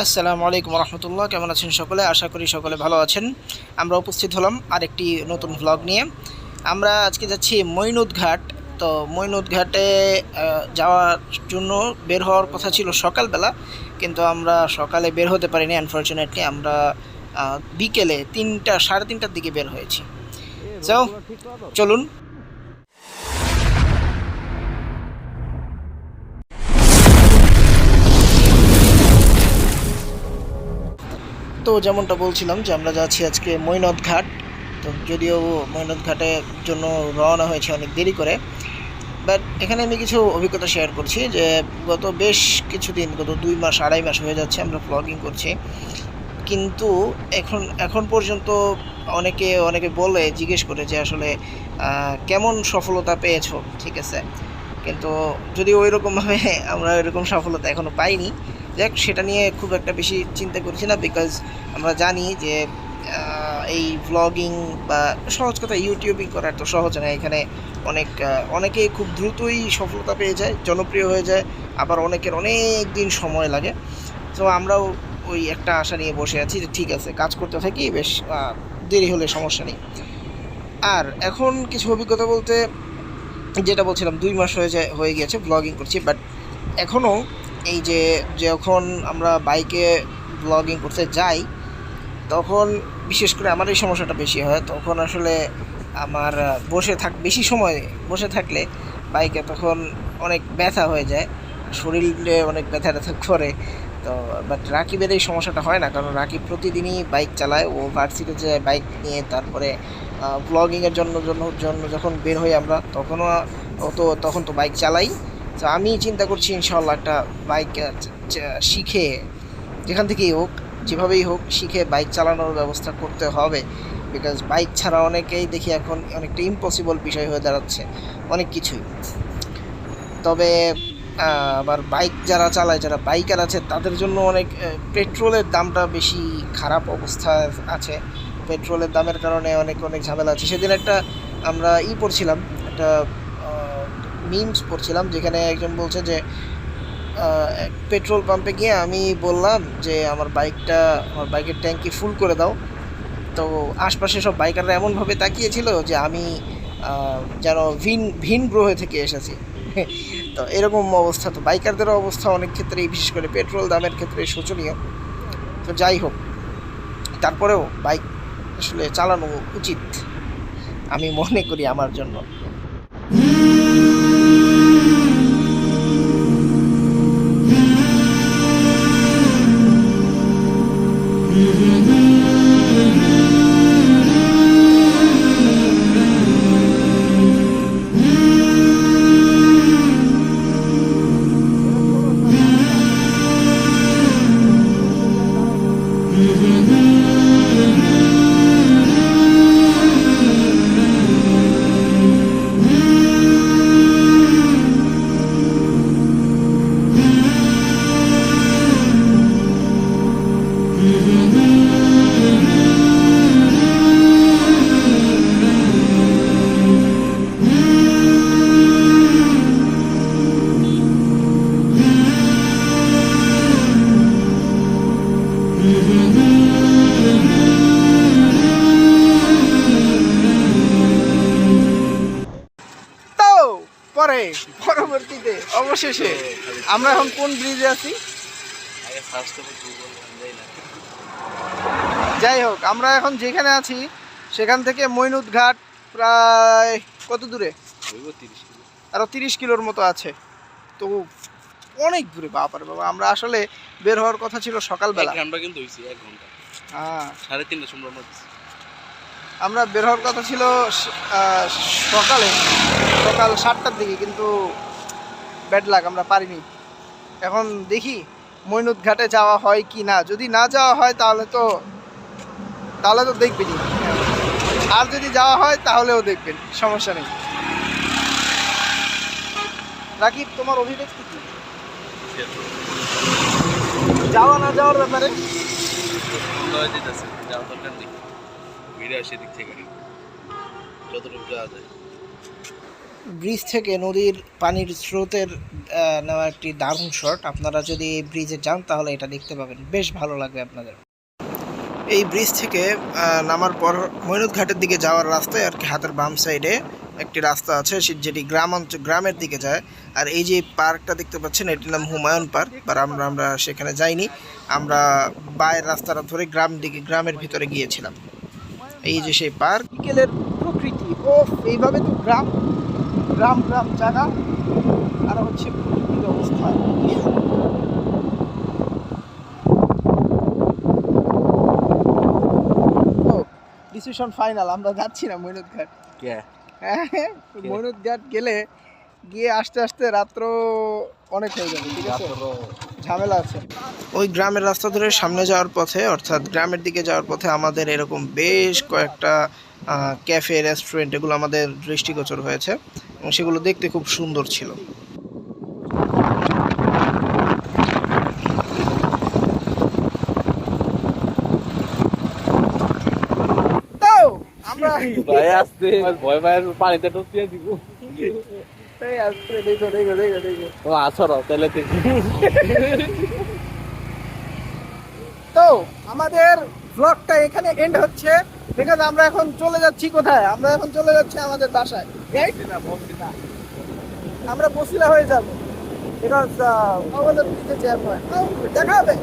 আসসালামু আলাইকুম রহমতুল্লাহ। কেমন আছেন সকলে? আশা করি সকলে ভালো আছেন। আমরা উপস্থিত হলাম আরেকটি নতুন ভ্লগ নিয়ে। আমরা আজকে যাচ্ছি মইনুত ঘাট। তো মইনুত ঘাটে যাওয়ার জন্য বের হওয়ার কথা ছিল সকালবেলা, কিন্তু আমরা সকালে বের হতে পারিনি আনফর্চুনেটলি। আমরা বিকেলে 3টা সাড়ে 3টার দিকে বের হয়েছি। তো চলুন। তো যেমনটা বলছিলাম যে আমরা যাচ্ছি আজকে মইনট ঘাট। তো যদিও মইনট ঘাটের জন্য রওনা হয়েছে অনেক দেরি করে, বাট এখানে আমি কিছু অভিজ্ঞতা শেয়ার করছি যে গত বেশ কিছুদিন, গত 2 মাস 2.5 মাস হয়ে যাচ্ছে আমরা ব্লগিং করছি, কিন্তু এখন এখন পর্যন্ত অনেকে বলে জিজ্ঞেস করে যে আসলে কেমন সফলতা পেয়েছো, ঠিক আছে, কিন্তু যদি ওই রকমভাবে আমরা ওইরকম সফলতা এখনও পাইনি। যাক, সেটা নিয়ে খুব একটা বেশি চিন্তা করছি না, বিকজ আমরা জানি যে এই ভ্লগিং বা সহজ কথা ইউটিউবিং করা তো সহজ না। এখানে অনেকেই খুব দ্রুতই সফলতা পেয়ে যায়, জনপ্রিয় হয়ে যায়, আবার অনেকের অনেক দিন সময় লাগে। তো আমরাও ওই একটা আশা নিয়ে বসে আছি যে ঠিক আছে, কাজ করতে থাকি, বেশ দেরি হলে সমস্যা নেই। আর এখন কিছু অভিজ্ঞতা বলতে, যেটা বলছিলাম 2 মাস হয়ে গিয়েছে ব্লগিং করছি, বাট এখনও এই যে যখন আমরা বাইকে ব্লগিং করতে যাই, তখন বিশেষ করে আমার এই সমস্যাটা বেশি হয়। তখন আসলে আমার বেশি সময় বসে থাকলে বাইকে তখন অনেক ব্যথা হয়ে যায়, শরীরে অনেক ব্যথা ট্যাথা করে। তো বাট রাকিবের এই সমস্যাটা হয় না, কারণ রাকিব প্রতিদিনই বাইক চালায়। ও ভার্সিটিতে যায় বাইক নিয়ে, তারপরে ব্লগিংয়ের জন্য যখন বের হই আমরা, তখন তো বাইক চালাই। তো আমি চিন্তা করছি ইনশাল্লাহ একটা বাইক শিখে, যেখান থেকেই হোক, যেভাবেই হোক, শিখে বাইক চালানোর ব্যবস্থা করতে হবে। বিকজ বাইক ছাড়া অনেকেই দেখি এখন অনেকটা ইম্পসিবল বিষয় হয়ে দাঁড়াচ্ছে অনেক কিছুই। তবে আবার বাইক যারা চালায়, যারা বাইকার আছে, তাদের জন্য অনেক পেট্রোলের দামটা বেশি খারাপ অবস্থা আছে। পেট্রোলের দামের কারণে অনেক অনেক ঝামেলা আছে। সেদিন আমরা পড়ছিলাম, একটা মিমস পড়ছিলাম, যেখানে একজন বলছে যে পেট্রোল পাম্পে গিয়ে আমি বললাম যে আমার বাইকের ট্যাঙ্কি ফুল করে দাও। তো আশপাশে সব বাইকাররা এমনভাবে তাকিয়েছিল যে আমি যেন ভিন গ্রহে থেকে এসেছি। তো এরকম অবস্থা। তো বাইকারদেরও অবস্থা অনেক ক্ষেত্রেই, বিশেষ করে পেট্রোল দামের ক্ষেত্রে, শোচনীয়। তো যাই হোক, তারপরেও বাইক আসলে চালানো উচিত আমি মনে করি আমার জন্য। পরবর্তীতে অবশেষে আমরা এখন কোন ব্রিজে আছি? যাই হোক, আমরা এখন যেখানে আছি সেখান থেকে মইনুত ঘাট প্রায় কত দূরে? আরো 30 কিলোর মতো আছে। তো অনেক দূরে, বাবারে বাবা। আমরা আসলে বের হওয়ার কথা ছিল সকালবেলা। হ্যাঁ, আমরা বের হওয়ার কথা ছিল সকাল 7টার দিকে, কিন্তু ব্যাড লাক, আমরা পারিনি। এখন দেখি মইনুত ঘাটে যাওয়া হয় কি না। যদি না যাওয়া হয় তাহলে তো দেখবেনই, আর যদি যাওয়া হয় তাহলেও দেখবেন, সমস্যা নেই। রাকিব, তোমার অভিব্যক্তি কি যাওয়া না যাওয়ার ব্যাপারে? ব্রিজ থেকে নদীর পানির স্রোতের নেওয়া একটি দারুণ শট। আপনারা যদি এই ব্রিজে যান তাহলে এটা দেখতে পাবেন, বেশ ভালো লাগবে আপনাদের। এই ব্রিজ থেকে নামার পর মইনট ঘাটের দিকে যাওয়ার রাস্তায় আর কি হাতের বাম সাইডে একটি রাস্তা আছে যেটি গ্রামের দিকে যায়। আর এই যে পার্কটা দেখতে পাচ্ছেন এটির নাম হুমায়ুন পার্ক, আর আমরা সেখানে যাইনি, আমরা বাইরের রাস্তাটা ধরে গ্রামের ভিতরে গিয়েছিলাম। এই যে সেই পার্ক, বিকেলের প্রকৃতি ও এইভাবে তো গ্রাম গ্রাম গ্রাম জায়গা আর হচ্ছে প্রকৃতির অবস্থা। ডিসিশন ফাইনাল, আমরা যাচ্ছি না মইনট ঘাট। হ্যাঁ, মইনট ঘাট গিয়ে আস্তে আস্তে রাত্র অনেক হয়ে যাবে, ঠিক আছে, ঝামেলা আছে। ওই গ্রামের রাস্তা ধরে সামনে যাওয়ার পথে, অর্থাৎ গ্রামের দিকে যাওয়ার পথে আমাদের এরকম বেশ কয়েকটা ক্যাফে রেস্টুরেন্ট এগুলো আমাদের দৃষ্টিগোচর হয়েছে এবং সেগুলো দেখতে খুব সুন্দর ছিল। আমরা ভাই আসতে ভয় ভয় পানিতে ডুবিয়ে দিব। ও আসো তাহলে তো আমাদের ব্লগটা এখানে এন্ড হচ্ছে, বিকজ আমরা এখন চলে যাচ্ছি কোথায়? আমরা এখন চলে যাচ্ছি আমাদের বাসায়। আমরা বসিলা হয়ে যাবো, বিকজ আমাদের দেখা হবে।